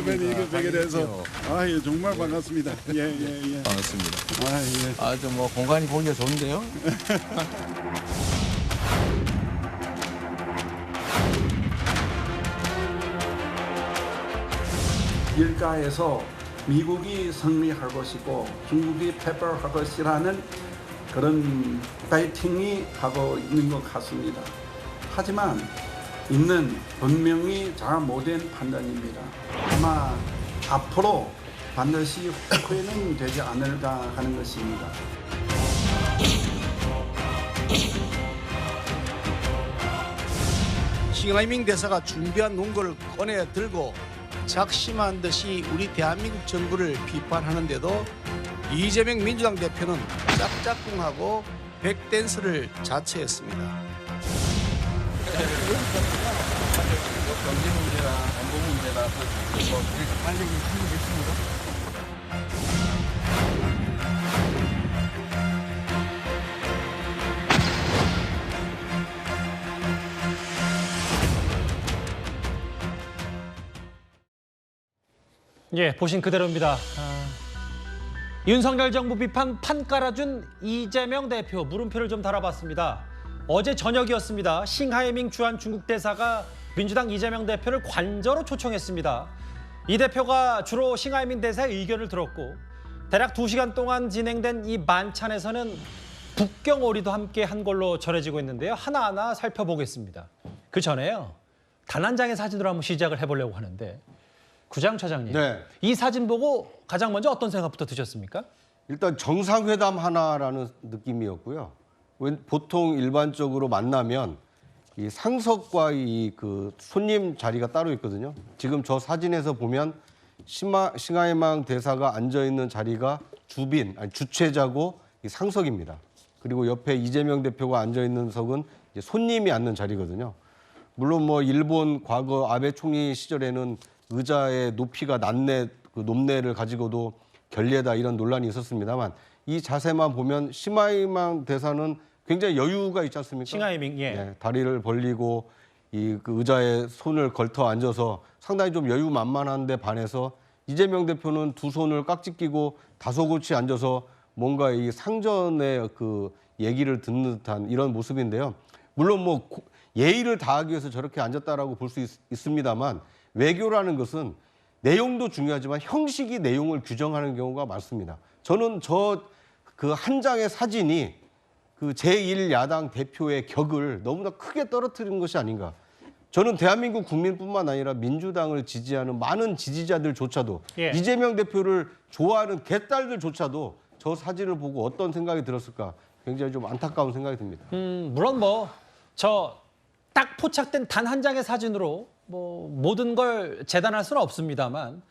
처음에 이거 뵙게 돼서 예, 정말 반갑습니다. 예. 반갑습니다. 예. 아주 뭐 공간이 보기가 좋은데요. 일가에서 미국이 승리할 것이고 중국이 패배할 것이라는 그런 파이팅이 하고 있는 것 같습니다. 하지만 이는 분명히 잘못된 판단입니다. 아마 앞으로 반드시 후회는 되지 않을까 하는 것입니다. 싱하이밍 대사가 준비한 논거를 꺼내 들고 작심한 듯이 우리 대한민국 정부를 비판하는데도 이재명 민주당 대표는 짝짝꿍하고 백댄스를 자처했습니다. 경제 문제나 안보 문제나 뭐 빨리 힘들겠습니다. 예, 보신 그대로입니다. 윤석열 정부 비판 판 깔아준 이재명 대표 물음표를 좀 달아봤습니다. 어제 저녁이었습니다. 싱하이밍 주한 중국 대사가 민주당 이재명 대표를 관저로 초청했습니다. 이 대표가 주로 싱하이밍 대사의 의견을 들었고 대략 2시간 동안 진행된 이 만찬에서는 북경오리도 함께 한 걸로 전해지고 있는데요. 하나하나 살펴보겠습니다. 그 전에요. 단 한 장의 사진으로 한번 시작을 해보려고 하는데 구장 차장님, 네. 이 사진 보고 가장 먼저 어떤 생각부터 드셨습니까? 일단 정상회담 하나라는 느낌이었고요. 보통 일반적으로 만나면 이 상석과 이 그 손님 자리가 따로 있거든요. 지금 저 사진에서 보면 싱하이밍 대사가 앉아 있는 자리가 주최자고 이 상석입니다. 그리고 옆에 이재명 대표가 앉아 있는 석은 이제 손님이 앉는 자리거든요. 물론 뭐 일본 과거 아베 총리 시절에는 의자의 높이가 높이를 가지고도 결례다 이런 논란이 있었습니다만 이 자세만 보면 싱하이밍 대사는 굉장히 여유가 있지 않습니까? 싱하이밍, 예. 네, 다리를 벌리고 그 의자에 손을 걸터 앉아서 상당히 좀 여유만만한데 반해서 이재명 대표는 두 손을 깍지 끼고 다소곳이 앉아서 뭔가 이 상전의 그 얘기를 듣는 듯한 이런 모습인데요. 물론 뭐 예의를 다하기 위해서 저렇게 앉았다라고 볼 수 있습니다만 외교라는 것은 내용도 중요하지만 형식이 내용을 규정하는 경우가 많습니다. 저는 그 한 장의 사진이 그 제1야당 대표의 격을 너무나 크게 떨어뜨린 것이 아닌가. 저는 대한민국 국민뿐만 아니라 민주당을 지지하는 많은 지지자들조차도 예. 이재명 대표를 좋아하는 개딸들조차도 저 사진을 보고 어떤 생각이 들었을까 굉장히 좀 안타까운 생각이 듭니다. 물론 뭐 저 딱 포착된 단 한 장의 사진으로 뭐 모든 걸 재단할 수는 없습니다만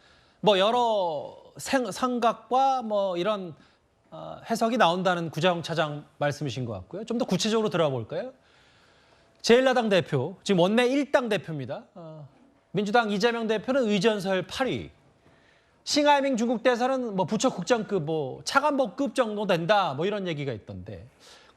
뭐 여러 생각과 뭐 이런 해석이 나온다는 구자영 차장 말씀이신 것 같고요. 좀 더 구체적으로 들어가 볼까요? 제1야당 대표, 지금 원내 1당 대표입니다. 민주당 이재명 대표는 의전서열 8위. 싱하이밍 중국 대사는 뭐 부처국장급, 뭐 차관복급 정도 된다, 뭐 이런 얘기가 있던데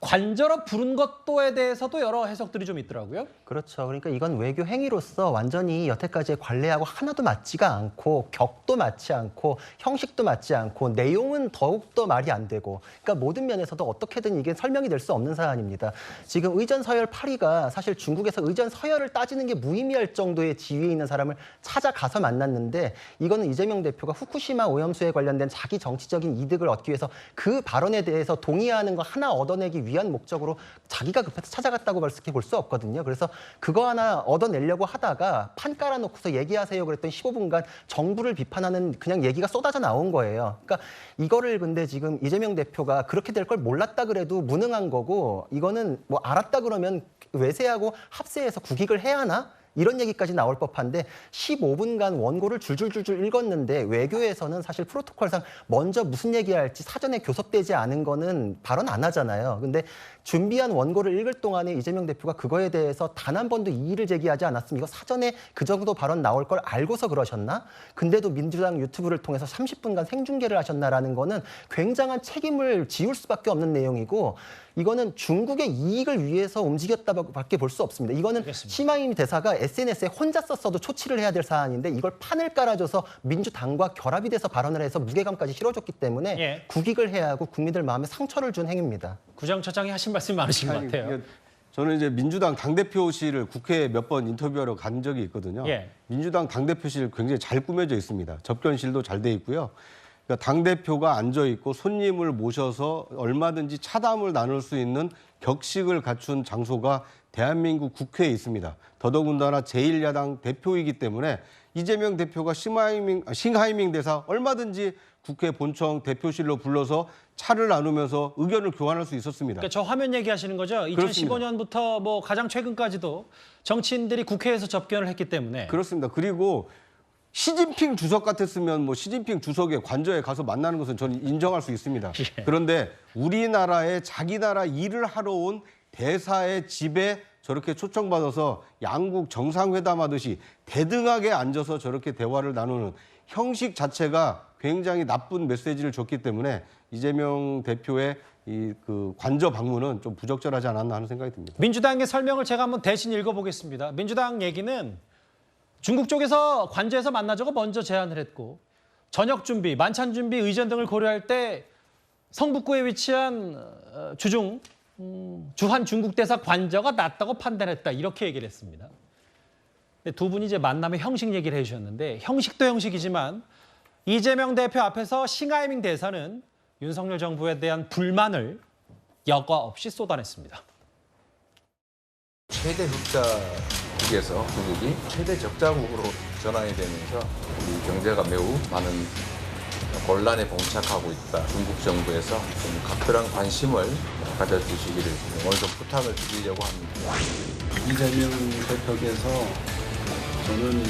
관저로 부른 것도에 대해서도 여러 해석들이 좀 있더라고요. 그렇죠. 그러니까 이건 외교 행위로서 완전히 여태까지의 관례하고 하나도 맞지가 않고 격도 맞지 않고 형식도 맞지 않고 내용은 더욱더 말이 안 되고 그러니까 모든 면에서도 어떻게든 이게 설명이 될 수 없는 사안입니다. 지금 의전 서열 8위가 사실 중국에서 의전 서열을 따지는 게 무의미할 정도의 지위에 있는 사람을 찾아가서 만났는데 이거는 이재명 대표가 후쿠시마 오염수에 관련된 자기 정치적인 이득을 얻기 위해서 그 발언에 대해서 동의하는 거 하나 얻어내기 위한 목적으로 자기가 급해서 찾아갔다고 볼 수 없거든요. 그래서 그거 하나 얻어내려고 하다가 판 깔아놓고서 얘기하세요 그랬더니 15분간 정부를 비판하는 그냥 얘기가 쏟아져 나온 거예요. 그러니까 이거를 근데 지금 이재명 대표가 그렇게 될 걸 몰랐다 그래도 무능한 거고 이거는 뭐 알았다 그러면 외세하고 합세해서 국익을 해야 하나? 이런 얘기까지 나올 법한데 15분간 원고를 줄줄줄줄 읽었는데 외교에서는 사실 프로토콜상 먼저 무슨 얘기할지 사전에 교섭되지 않은 거는 발언 안 하잖아요. 근데 준비한 원고를 읽을 동안에 이재명 대표가 그거에 대해서 단 한 번도 이의를 제기하지 않았으면 이거 사전에 그 정도 발언 나올 걸 알고서 그러셨나? 근데도 민주당 유튜브를 통해서 30분간 생중계를 하셨나라는 거는 굉장한 책임을 지울 수밖에 없는 내용이고 이거는 중국의 이익을 위해서 움직였다밖에 볼 수 없습니다. 이거는 알겠습니다. 시마임 대사가 SNS에 혼자 썼어도 초치를 해야 될 사안인데 이걸 판을 깔아줘서 민주당과 결합이 돼서 발언을 해서 무게감까지 실어줬기 때문에 예. 국익을 해야 하고 국민들 마음에 상처를 준 행위입니다. 구정처장이 하신 말씀이 많으신 것 아니, 같아요. 이게 저는 이제 민주당 당대표실을 국회에 몇 번 인터뷰하러 간 적이 있거든요. 예. 민주당 당대표실 굉장히 잘 꾸며져 있습니다. 접견실도 잘 돼 있고요. 그러니까 당대표가 앉아 있고 손님을 모셔서 얼마든지 차담을 나눌 수 있는 격식을 갖춘 장소가 대한민국 국회에 있습니다. 더더군다나 제1야당 대표이기 때문에 이재명 대표가 싱하이밍 대사 얼마든지 국회 본청 대표실로 불러서 차를 나누면서 의견을 교환할 수 있었습니다. 그러니까 저 화면 얘기하시는 거죠? 그렇습니다. 2015년부터 뭐 가장 최근까지도 정치인들이 국회에서 접견을 했기 때문에 그렇습니다. 그리고 시진핑 주석 같았으면 뭐 시진핑 주석의 관저에 가서 만나는 것은 저는 인정할 수 있습니다. 예. 그런데 우리나라에 자기 나라 일을 하러 온 대사의 집에 저렇게 초청받아서 양국 정상회담하듯이 대등하게 앉아서 저렇게 대화를 나누는 형식 자체가 굉장히 나쁜 메시지를 줬기 때문에 이재명 대표의 그 관저 방문은 좀 부적절하지 않았나 하는 생각이 듭니다. 민주당의 설명을 제가 한번 대신 읽어보겠습니다. 민주당 얘기는 중국 쪽에서 관저에서 만나자고 먼저 제안을 했고 저녁 준비, 만찬 준비, 의전 등을 고려할 때 성북구에 위치한 주한 중국 대사 관저가 낫다고 판단했다 이렇게 얘기를 했습니다. 근데 두 분이 이제 만남의 형식 얘기를 해주셨는데 형식도 형식이지만 이재명 대표 앞에서 싱하이밍 대사는 윤석열 정부에 대한 불만을 여과 없이 쏟아냈습니다. 최대 흑자국에서 중국이 최대 적자국으로 전환이 되면서 우리 경제가 매우 많은 곤란에 봉착하고 있다. 중국 정부에서 좀 각별한 관심을 가져주시기를 오늘 좀 부탁을 드리려고 합니다. 이재명 대표께서 저는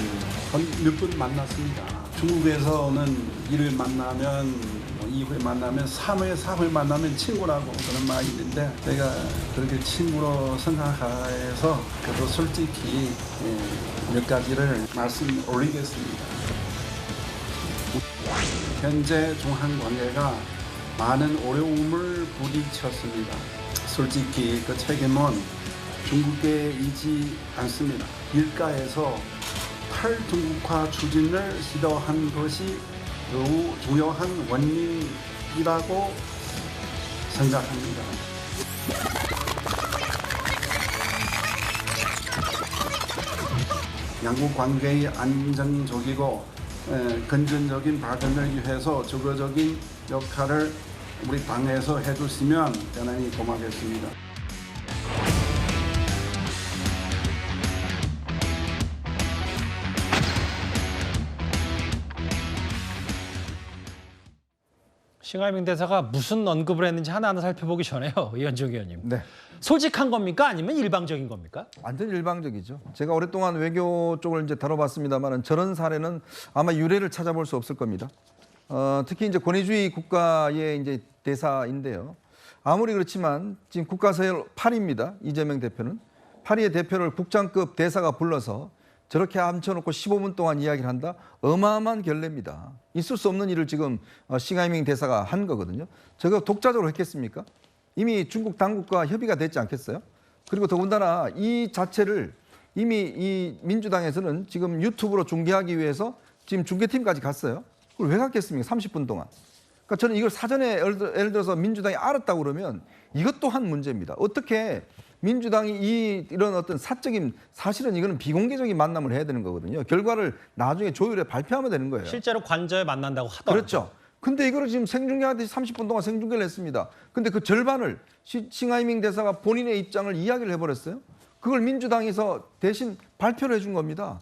몇 번 만났습니다. 중국에서는 1회 만나면 2회 만나면 3회, 4회 만나면 친구라고 그런 말이 있는데 제가 그렇게 친구로 생각해서 그래도 솔직히 몇 가지를 말씀 올리겠습니다. 현재 중한 관계가 많은 어려움을 부딪혔습니다. 솔직히 그 책임은 중국에 있지 않습니다. 길가에서 탈중국화 추진을 시도한 것이 매우 중요한 원인이라고 생각합니다. 양국 관계의 안정적이고 건전적인 발전을 위해서 주도적인 역할을 우리 당에서 해주시면 대단히 고맙겠습니다. 싱하이밍 대사가 무슨 언급을 했는지 하나하나 살펴보기 전에요. 이현정 의원님. 네. 솔직한 겁니까? 아니면 일방적인 겁니까? 완전 일방적이죠. 제가 오랫동안 외교 쪽을 이제 다뤄봤습니다만 저런 사례는 아마 유례를 찾아볼 수 없을 겁니다. 특히 이제 권위주의 국가의 이제 대사인데요. 아무리 그렇지만 지금 국가서열 8위입니다. 이재명 대표는. 8위의 대표를 국장급 대사가 불러서 저렇게 앉혀놓고 15분 동안 이야기를 한다? 어마어마한 결례입니다. 있을 수 없는 일을 지금 싱하이밍 대사가 한 거거든요. 저거 독자적으로 했겠습니까? 이미 중국 당국과 협의가 됐지 않겠어요? 그리고 더군다나 이 자체를 이미 이 민주당에서는 지금 유튜브로 중계하기 위해서 지금 중계팀까지 갔어요. 그걸 왜 갔겠습니까? 30분 동안. 그러니까 저는 이걸 사전에 예를 들어서 민주당이 알았다고 그러면 이것 또한 문제입니다. 어떻게 민주당이 이런 어떤 사적인 사실은 이거는 비공개적인 만남을 해야 되는 거거든요. 결과를 나중에 조율해 발표하면 되는 거예요. 실제로 관저에 만난다고 하더라고요. 그렇죠. 근데 이거를 지금 생중계하듯이 30분 동안 생중계를 했습니다. 근데 그 절반을 싱하이밍 대사가 본인의 입장을 이야기를 해버렸어요. 그걸 민주당에서 대신 발표를 해준 겁니다.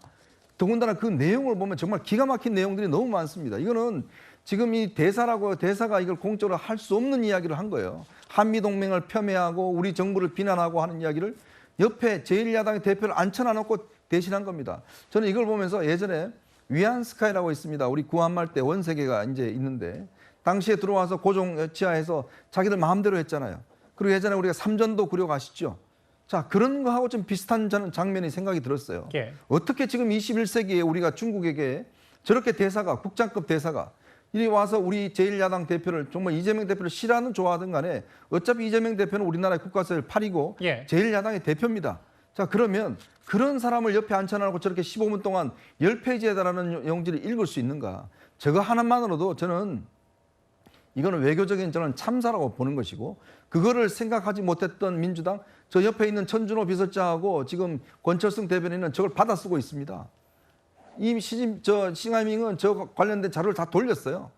더군다나 그 내용을 보면 정말 기가 막힌 내용들이 너무 많습니다. 이거는 지금 이 대사가 이걸 공적으로 할 수 없는 이야기를 한 거예요. 한미동맹을 폄훼하고 우리 정부를 비난하고 하는 이야기를 옆에 제1야당의 대표를 앉혀놔놓고 대신한 겁니다. 저는 이걸 보면서 예전에 위안스카이라고 있습니다. 우리 구한말 때 원세계가 이제 있는데 당시에 들어와서 고종 지하에서 자기들 마음대로 했잖아요. 그리고 예전에 우리가 삼전도 구려가시죠. 자, 그런 거하고 좀 비슷한 저는 장면이 생각이 들었어요. 예. 어떻게 지금 21세기에 우리가 중국에게 저렇게 대사가 국장급 대사가 이리 와서 우리 제1야당 대표를 정말 이재명 대표를 싫어하는 좋아하든 간에 어차피 이재명 대표는 우리나라의 국가세를 8이고 예. 제1야당의 대표입니다. 자, 그러면 그런 사람을 옆에 앉혀놓고 저렇게 15분 동안 10페이지에 달하는 용지를 읽을 수 있는가? 저거 하나만으로도 저는 이거는 외교적인 저는 참사라고 보는 것이고, 그거를 생각하지 못했던 민주당, 저 옆에 있는 천준호 비서장하고 지금 권철승 대변인은 저걸 받아 쓰고 있습니다. 이 싱하이밍은 저 관련된 자료를 다 돌렸어요.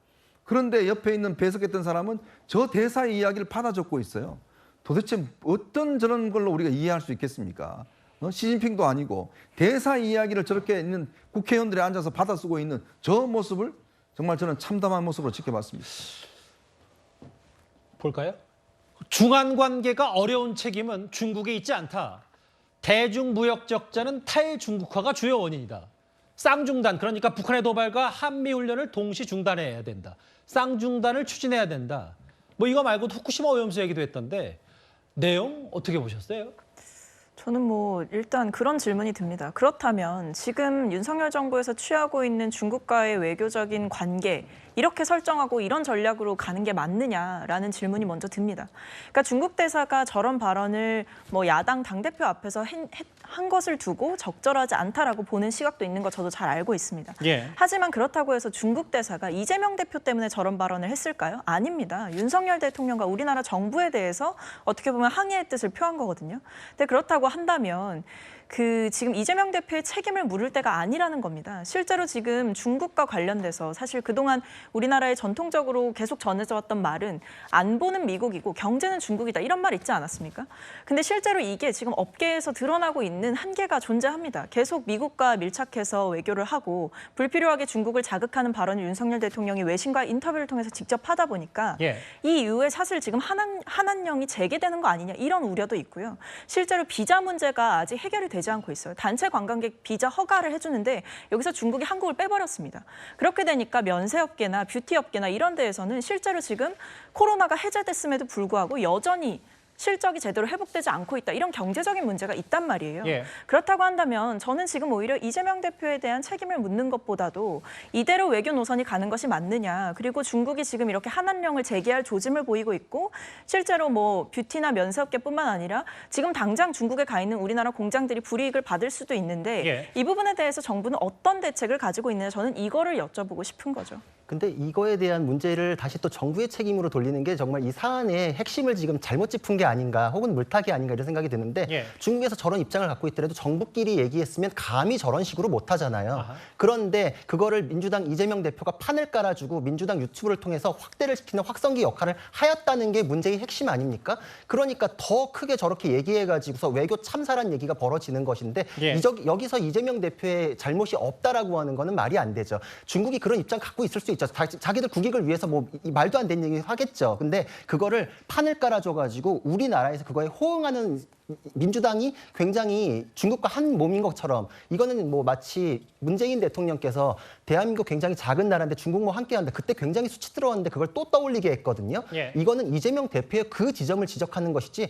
그런데 옆에 있는 배석했던 사람은 저 대사의 이야기를 받아 적고 있어요. 도대체 어떤 저런 걸로 우리가 이해할 수 있겠습니까? 시진핑도 아니고 대사 이야기를 저렇게 있는 국회의원들이 앉아서 받아 쓰고 있는 저 모습을 정말 저는 참담한 모습으로 지켜봤습니다. 볼까요? 중한 관계가 어려운 책임은 중국에 있지 않다. 대중무역 적자는 탈중국화가 주요 원인이다. 쌍중단, 그러니까 북한의 도발과 한미훈련을 동시 중단해야 된다. 쌍중단을 추진해야 된다. 뭐 이거 말고도 후쿠시마 오염수 얘기도 했던데 내용 어떻게 보셨어요? 저는 뭐 일단 그런 질문이 듭니다. 그렇다면 지금 윤석열 정부에서 취하고 있는 중국과의 외교적인 관계 이렇게 설정하고 이런 전략으로 가는 게 맞느냐라는 질문이 먼저 듭니다. 그러니까 중국 대사가 저런 발언을 뭐 야당 당대표 앞에서 한 것을 두고 적절하지 않다라고 보는 시각도 있는 거 저도 잘 알고 있습니다. 예. 하지만 그렇다고 해서 중국 대사가 이재명 대표 때문에 저런 발언을 했을까요? 아닙니다. 윤석열 대통령과 우리나라 정부에 대해서 어떻게 보면 항의의 뜻을 표한 거거든요. 근데 그렇다고 한다면 지금 이재명 대표의 책임을 물을 때가 아니라는 겁니다. 실제로 지금 중국과 관련돼서 사실 그동안 우리나라에 전통적으로 계속 전해져 왔던 말은 안보는 미국이고 경제는 중국이다 이런 말 있지 않았습니까? 근데 실제로 이게 지금 업계에서 드러나고 있는 한계가 존재합니다. 계속 미국과 밀착해서 외교를 하고 불필요하게 중국을 자극하는 발언을 윤석열 대통령이 외신과 인터뷰를 통해서 직접 하다 보니까 예. 이 이후에 사실 지금 한한령이 재개되는 거 아니냐 이런 우려도 있고요. 실제로 비자 문제가 아직 해결이 되지 않고 있어요. 단체 관광객 비자 허가를 해주는데 여기서 중국이 한국을 빼버렸습니다. 그렇게 되니까 면세업계나 뷰티업계나 이런 데에서는 실제로 지금 코로나가 해제됐음에도 불구하고 여전히 실적이 제대로 회복되지 않고 있다. 이런 경제적인 문제가 있단 말이에요. 예. 그렇다고 한다면 저는 지금 오히려 이재명 대표에 대한 책임을 묻는 것보다도 이대로 외교 노선이 가는 것이 맞느냐. 그리고 중국이 지금 이렇게 한한령을 재개할 조짐을 보이고 있고 실제로 뭐 뷰티나 면세업계뿐만 아니라 지금 당장 중국에 가 있는 우리나라 공장들이 불이익을 받을 수도 있는데 예. 이 부분에 대해서 정부는 어떤 대책을 가지고 있느냐 저는 이거를 여쭤보고 싶은 거죠. 근데 이거에 대한 문제를 다시 또 정부의 책임으로 돌리는 게 정말 이 사안의 핵심을 지금 잘못 짚은 게 아닌가 혹은 물타기 아닌가 이런 생각이 드는데 예. 중국에서 저런 입장을 갖고 있더라도 정부끼리 얘기했으면 감히 저런 식으로 못 하잖아요. 아하. 그런데 그거를 민주당 이재명 대표가 판을 깔아주고 민주당 유튜브를 통해서 확대를 시키는 확성기 역할을 하였다는 게 문제의 핵심 아닙니까? 그러니까 더 크게 저렇게 얘기해가지고서 외교 참사란 얘기가 벌어지는 것인데 예. 여기서 이재명 대표의 잘못이 없다라고 하는 거는 말이 안 되죠. 중국이 그런 입장 갖고 있을 수 있죠. 자기들 국익을 위해서 뭐 말도 안 되는 얘기 하겠죠. 근데 그거를 판을 깔아줘가지고 우리나라에서 그거에 호응하는 민주당이 굉장히 중국과 한 몸인 것처럼 이거는 뭐 마치 문재인 대통령께서 대한민국 굉장히 작은 나라인데 중국과 함께한다. 그때 굉장히 수치 들어왔는데 그걸 또 떠올리게 했거든요. 예. 이거는 이재명 대표의 그 지점을 지적하는 것이지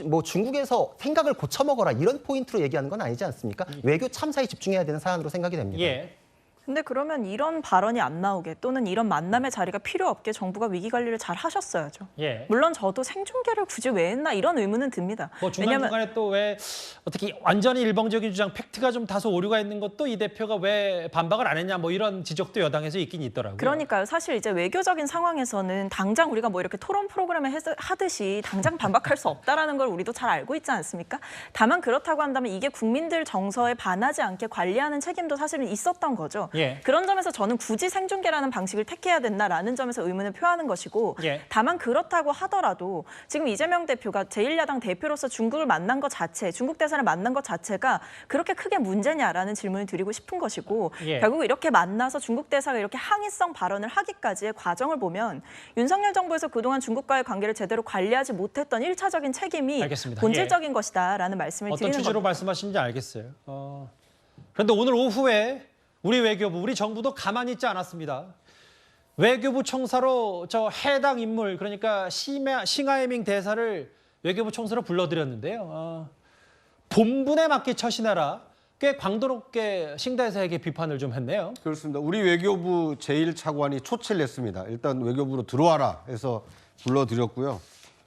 뭐 중국에서 생각을 고쳐먹어라 이런 포인트로 얘기하는 건 아니지 않습니까? 외교 참사에 집중해야 되는 사안으로 생각이 됩니다. 예. 근데 그러면 이런 발언이 안 나오게 또는 이런 만남의 자리가 필요 없게 정부가 위기 관리를 잘 하셨어야죠. 예. 물론 저도 생중계를 굳이 왜 했나 이런 의문은 듭니다. 뭐 중간중간에 또 왜 어떻게 완전히 일방적인 주장, 팩트가 좀 다소 오류가 있는 것도 이 대표가 왜 반박을 안 했냐 뭐 이런 지적도 여당에서 있긴 있더라고요. 그러니까요. 사실 이제 외교적인 상황에서는 당장 우리가 뭐 이렇게 토론 프로그램을 하듯이 당장 반박할 수 없다라는 걸 우리도 잘 알고 있지 않습니까? 다만 그렇다고 한다면 이게 국민들 정서에 반하지 않게 관리하는 책임도 사실은 있었던 거죠. 예. 그런 점에서 저는 굳이 생중계라는 방식을 택해야 된다라는 점에서 의문을 표하는 것이고 예. 다만 그렇다고 하더라도 지금 이재명 대표가 제1야당 대표로서 중국을 만난 것 자체, 중국 대사를 만난 것 자체가 그렇게 크게 문제냐라는 질문을 드리고 싶은 것이고 예. 결국 이렇게 만나서 중국 대사가 이렇게 항의성 발언을 하기까지의 과정을 보면 윤석열 정부에서 그동안 중국과의 관계를 제대로 관리하지 못했던 1차적인 책임이 알겠습니다. 본질적인 것이다라는 말씀을 어떤 드리는 취지로 겁니다. 말씀하시는지 알겠어요. 그런데 오늘 오후에 우리 외교부, 우리 정부도 가만히 있지 않았습니다. 외교부 청사로 저 해당 인물, 그러니까 싱하이밍 대사를 외교부 청사로 불러들였는데요. 본분에 맞게 처신하라. 꽤 강도 높게 싱대사에게 비판을 좀 했네요. 그렇습니다. 우리 외교부 제1차관이 초치를 냈습니다. 일단 외교부로 들어와라 해서 불러드렸고요.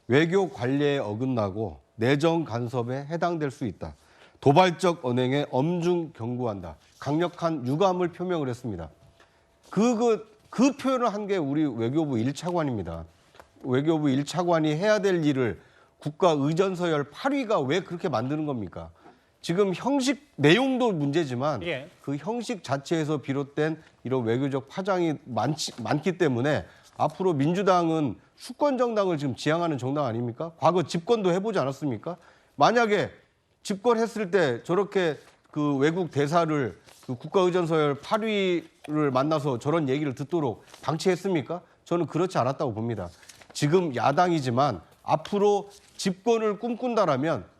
외교 관례에 어긋나고 내정 간섭에 해당될 수 있다. 도발적 언행에 엄중 경고한다. 강력한 유감을 표명을 했습니다. 그 표현을 한 게 우리 외교부 1차관입니다. 외교부 1차관이 해야 될 일을 국가의전서열 8위가 왜 그렇게 만드는 겁니까? 지금 형식 내용도 문제지만 예. 그 형식 자체에서 비롯된 이런 외교적 파장이 많기 때문에 앞으로 민주당은 수권 정당을 지금 지향하는 정당 아닙니까? 과거 집권도 해보지 않았습니까? 만약에 집권했을 때 저렇게 그 외국 대사를 그 국가의전서열 8위를 만나서 저런 얘기를 듣도록 방치했습니까? 저는 그렇지 않았다고 봅니다. 지금 야당이지만 앞으로 집권을 꿈꾼다라면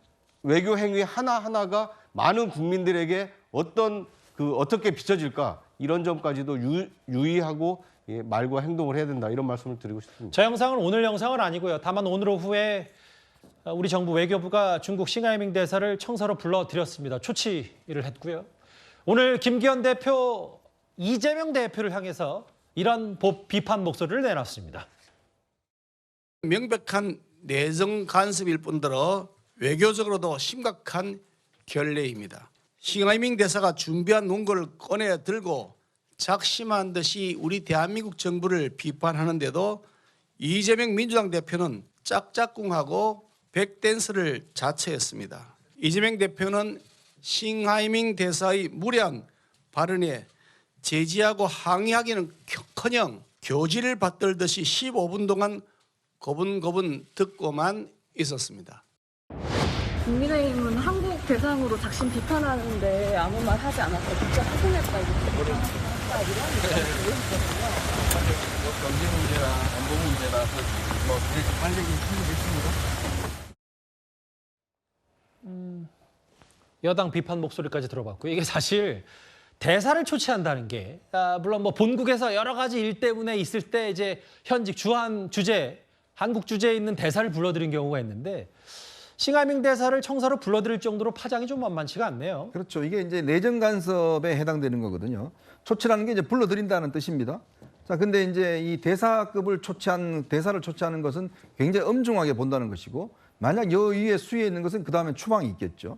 외교 행위 하나하나가 많은 국민들에게 어떻게 비춰질까 이런 점까지도 유의하고 말과 행동을 해야 된다 이런 말씀을 드리고 싶습니다. 저 영상은 오늘 영상은 아니고요. 다만 오늘 오후에 우리 정부 외교부가 중국 싱하이밍 대사를 청사로 불러들였습니다. 초치를 했고요. 오늘 김기현 대표, 이재명 대표를 향해서 이런 비판 목소리를 내놨습니다. 명백한 내정 간섭일 뿐더러 외교적으로도 심각한 결례입니다. 싱하이밍 대사가 준비한 논거를 꺼내 들고 작심한 듯이 우리 대한민국 정부를 비판하는데도 이재명 민주당 대표는 짝짝꿍하고 백댄스를 자처했습니다. 이재명 대표는 싱하이밍 대사의 무례한 발언에 제지하고 항의하기는커녕 교지를 받들듯이 15분 동안 고분고분 듣고만 있었습니다. 국민의힘은 한국 대상으로 작심 비판하는데 아무 말 하지 않았다. 진짜 확인했다. 이렇게 비판했다. 이런 얘기거든요. 경제 문제나 안보 문제라서 뭐 그렇게 할 얘기는 충분했습니다. 여당 비판 목소리까지 들어봤고요. 이게 사실 대사를 초치한다는 게 물론 뭐 본국에서 여러 가지 일 때문에 있을 때 이제 현직 주한 주재, 한국 주재에 있는 대사를 불러들인 경우가 있는데 싱하이밍 대사를 청사로 불러들일 정도로 파장이 좀 만만치가 않네요. 그렇죠. 이게 이제 내정 간섭에 해당되는 거거든요. 초치라는 게 이제 불러들인다는 뜻입니다. 자, 근데 이제 이 대사를 초치하는 것은 굉장히 엄중하게 본다는 것이고, 만약 여위에 수위에 있는 것은 그 다음에 추방이 있겠죠.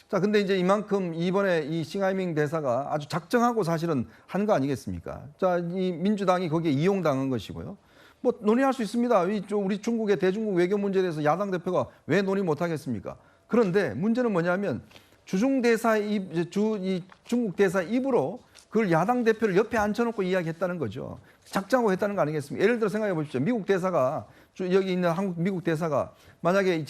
자, 근데 이제 이만큼 이번에 이 싱하이밍 대사가 아주 작정하고 사실은 한 거 아니겠습니까? 자, 이 민주당이 거기에 이용당한 것이고요. 뭐 논의할 수 있습니다. 우리 중국의 대중국 외교 문제에 대해서 야당 대표가 왜 논의 못 하겠습니까? 그런데 문제는 뭐냐면 중국 대사 입으로 그걸 야당 대표를 옆에 앉혀놓고 이야기했다는 거죠. 작정하고 했다는 거 아니겠습니까? 예를 들어 생각해 보십시오. 미국 대사가 여기 있는 한국 미국 대사가 만약에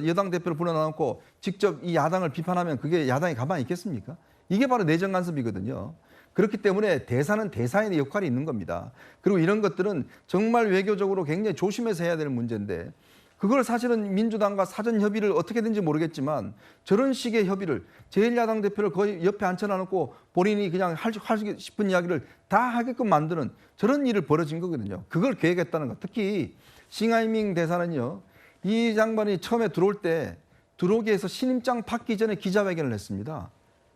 여당 대표를 불러놓고 직접 이 야당을 비판하면 그게 야당이 가만히 있겠습니까? 이게 바로 내정 간섭이거든요. 그렇기 때문에 대사는 대사의 역할이 있는 겁니다. 그리고 이런 것들은 정말 외교적으로 굉장히 조심해서 해야 되는 문제인데 그걸 사실은 민주당과 사전 협의를 어떻게든지 모르겠지만 저런 식의 협의를 제1야당 대표를 거의 옆에 앉혀놓고 본인이 그냥 하고 싶은 이야기를 다 하게끔 만드는 저런 일을 벌어진 거거든요. 그걸 계획했다는 것. 특히 싱하이밍 대사는요. 이 장관이 처음에 들어오기 위해서 신임장 받기 전에 기자회견을 했습니다.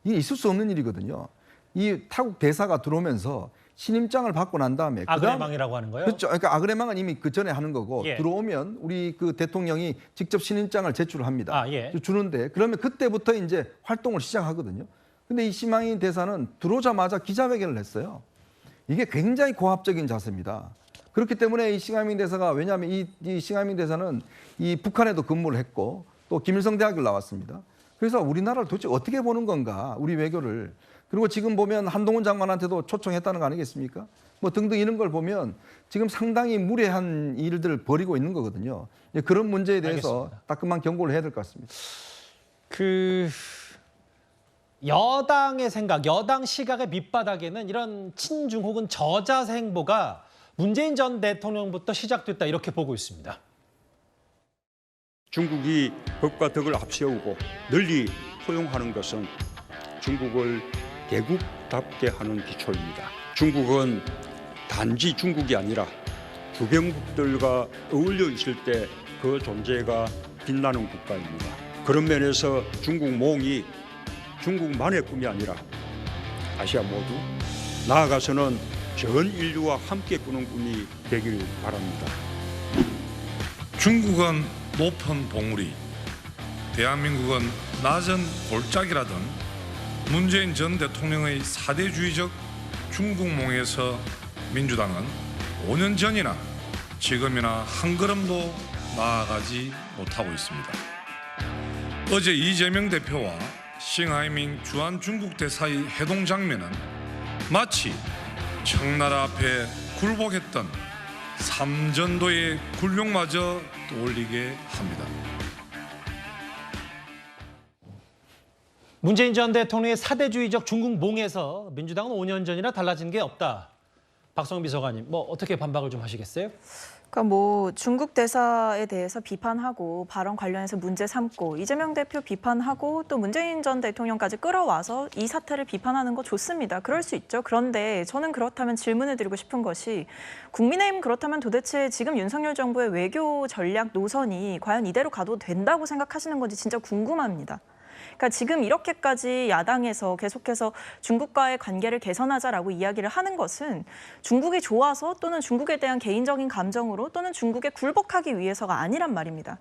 이게 있을 수 없는 일이거든요. 이 타국 대사가 들어오면서 신임장을 받고 난 다음에 아그레망이라고 하는 거예요? 그렇죠. 그러니까 아그레망은 이미 그 전에 하는 거고 예. 들어오면 우리 그 대통령이 직접 신임장을 제출을 합니다. 예. 주는데 그러면 그때부터 이제 활동을 시작하거든요. 근데 이 싱하이밍 대사는 들어오자마자 기자회견을 했어요. 이게 굉장히 고압적인 자세입니다. 그렇기 때문에 이 싱하이밍 대사가 왜냐하면 이 싱하이밍 대사는 이 북한에도 근무를 했고 또 김일성 대학을 나왔습니다. 그래서 우리나라를 도대체 어떻게 보는 건가 우리 외교를. 그리고 지금 보면 한동훈 장관한테도 초청했다는 거 아니겠습니까? 뭐 등등 이런 걸 보면 지금 상당히 무례한 일들을 벌이고 있는 거거든요. 그런 문제에 대해서 알겠습니다. 따끔한 경고를 해야 될 것 같습니다. 여당의 생각, 여당 시각의 밑바닥에는 이런 친중 혹은 저자세 행보가 문재인 전 대통령부터 시작됐다 이렇게 보고 있습니다. 중국이 법과 덕을 앞세우고 널리 포용하는 것은 중국을 개국답게 하는 기초입니다. 중국은 단지 중국이 아니라 주변국들과 어울려 있을 때 그 존재가 빛나는 국가입니다. 그런 면에서 중국 몽이 중국만의 꿈이 아니라 아시아 모두 나아가서는 전 인류와 함께 꾸는 꿈이 되길 바랍니다. 중국은 높은 봉우리, 대한민국은 낮은 골짜기라던 문재인 전 대통령의 사대주의적 중국몽에서 민주당은 5년 전이나 지금이나 한 걸음도 나아가지 못하고 있습니다. 어제 이재명 대표와 싱하이밍 주한 중국 대사의 회동 장면은 마치 청나라 앞에 굴복했던 삼전도의 굴욕마저 떠올리게 합니다. 문재인 전 대통령의 사대주의적 중국몽에서 민주당은 5년 전이나 달라진 게 없다. 박성민 비서관님, 뭐 어떻게 반박을 좀 하시겠어요? 그러니까 뭐 중국 대사에 대해서 비판하고 발언 관련해서 문제 삼고 이재명 대표 비판하고 또 문재인 전 대통령까지 끌어와서 이 사태를 비판하는 거 좋습니다. 그럴 수 있죠. 그런데 저는 그렇다면 질문을 드리고 싶은 것이 국민의힘 그렇다면 도대체 지금 윤석열 정부의 외교 전략 노선이 과연 이대로 가도 된다고 생각하시는 건지 진짜 궁금합니다. 그러니까 지금 이렇게까지 야당에서 계속해서 중국과의 관계를 개선하자라고 이야기를 하는 것은 중국이 좋아서 또는 중국에 대한 개인적인 감정으로 또는 중국에 굴복하기 위해서가 아니란 말입니다.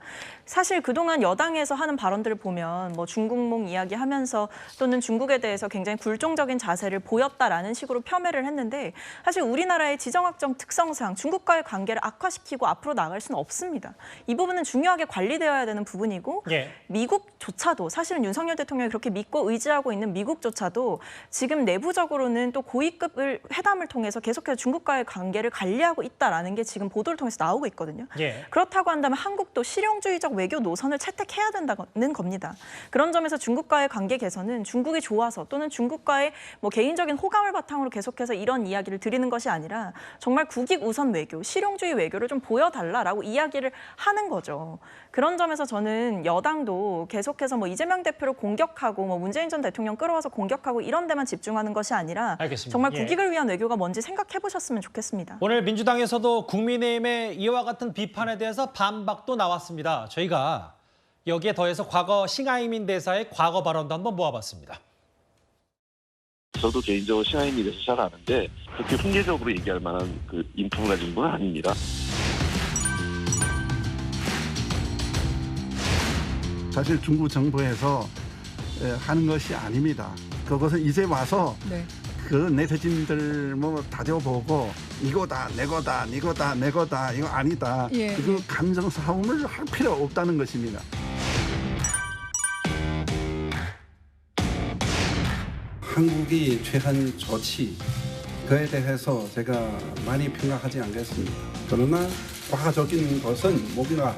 사실 그동안 여당에서 하는 발언들을 보면 뭐 중국몽 이야기하면서 또는 중국에 대해서 굉장히 굴종적인 자세를 보였다라는 식으로 폄훼를 했는데 사실 우리나라의 지정학적 특성상 중국과의 관계를 악화시키고 앞으로 나갈 수는 없습니다. 이 부분은 중요하게 관리되어야 되는 부분이고 미국조차도 사실은 윤석열 대통령이 그렇게 믿고 의지하고 있는 미국조차도 지금 내부적으로는 또 고위급 회담을 통해서 계속해서 중국과의 관계를 관리하고 있다라는 게 지금 보도를 통해서 나오고 있거든요. 그렇다고 한다면 한국도 실용주의적 외교 노선을 채택해야 된다는 겁니다. 그런 점에서 중국과의 관계 개선은 중국이 좋아서 또는 중국과의 뭐 개인적인 호감을 바탕으로 계속해서 이런 이야기를 드리는 것이 아니라 정말 국익 우선 외교, 실용주의 외교를 좀 보여달라라고 이야기를 하는 거죠. 그런 점에서 저는 여당도 계속해서 뭐 이재명 대표를 공격하고 뭐 문재인 전 대통령 끌어와서 공격하고 이런 데만 집중하는 것이 아니라 알겠습니다. 정말 국익을 위한 외교가 뭔지 생각해 보셨으면 좋겠습니다. 오늘 민주당에서도 국민의힘의 이와 같은 비판에 대해서 반박도 나왔습니다. 저희가 여기에 더해서 과거 싱하이민 대사의 과거 발언도 한번 모아봤습니다. 저도 개인적으로 싱하이민에 대해서 잘 아는데 그렇게 훈계적으로 얘기할 만한 그 인품을 가진 분은 아닙니다. 사실 중국 정부에서 하는 것이 아닙니다. 그것은 이제 와서 그 네티즌들 뭐 다져보고 이거다 내거다 이거다 내거다 이거 아니다. 그 감정 싸움을 할 필요 없다는 것입니다. 한국이 취한 조치 그에 대해서 제가 많이 평가하지 않겠습니다. 그러나 과학적인 것은 뭔가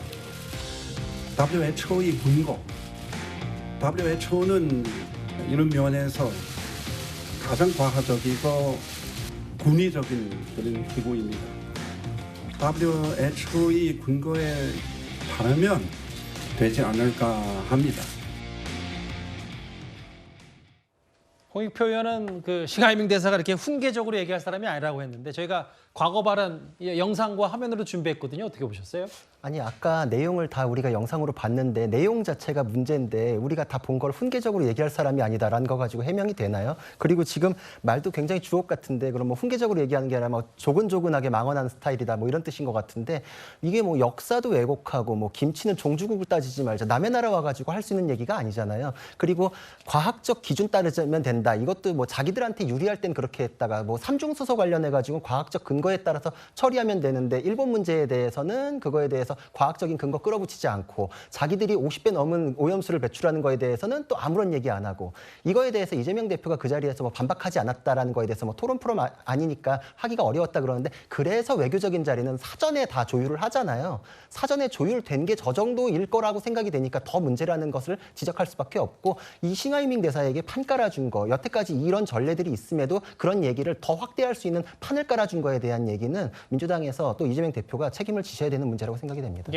WHO의 근거, WHO는 이런 면에서 가장 과학적이고 군의적인 그런 기구입니다. WHO의 근거에 따르면 되지 않을까 합니다. 홍익표 의원은 그 싱하이밍 대사가 이렇게 훈계적으로 얘기할 사람이 아니라고 했는데 저희가 과거 발언 영상과 화면으로 준비했거든요. 어떻게 보셨어요? 아니 아까 내용을 다 우리가 영상으로 봤는데 내용 자체가 문제인데 우리가 다 본 걸 훈계적으로 얘기할 사람이 아니다라는 거 가지고 해명이 되나요? 그리고 지금 말도 굉장히 주옥 같은데 그럼 뭐 훈계적으로 얘기하는 게 아니라 뭐 조근조근하게 망언하는 스타일이다 뭐 이런 뜻인 것 같은데 이게 뭐 역사도 왜곡하고 뭐 김치는 종주국을 따지지 말자 남의 나라 와가지고 할 수 있는 얘기가 아니잖아요. 그리고 과학적 기준 따르면 된다. 이것도 뭐 자기들한테 유리할 땐 그렇게 했다가 뭐 삼중수소 관련해가지고 과학적 근거에 따라서 처리하면 되는데 일본 문제에 대해서는 그거에 대해서 과학적인 근거 끌어붙이지 않고 자기들이 50배 넘은 오염수를 배출하는 거에 대해서는 또 아무런 얘기 안 하고 이거에 대해서 이재명 대표가 그 자리에서 뭐 반박하지 않았다라는 거에 대해서 뭐 토론 프로 아니니까 하기가 어려웠다 그러는데 그래서 외교적인 자리는 사전에 다 조율을 하잖아요. 사전에 조율된 게 저 정도일 거라고 생각이 되니까 더 문제라는 것을 지적할 수밖에 없고 이 싱하이밍 대사에게 판 깔아준 거 여태까지 이런 전례들이 있음에도 그런 얘기를 더 확대할 수 있는 판을 깔아준 거에 대한 얘기는 민주당에서 또 이재명 대표가 책임을 지셔야 되는 문제라고 생각이 됩니다.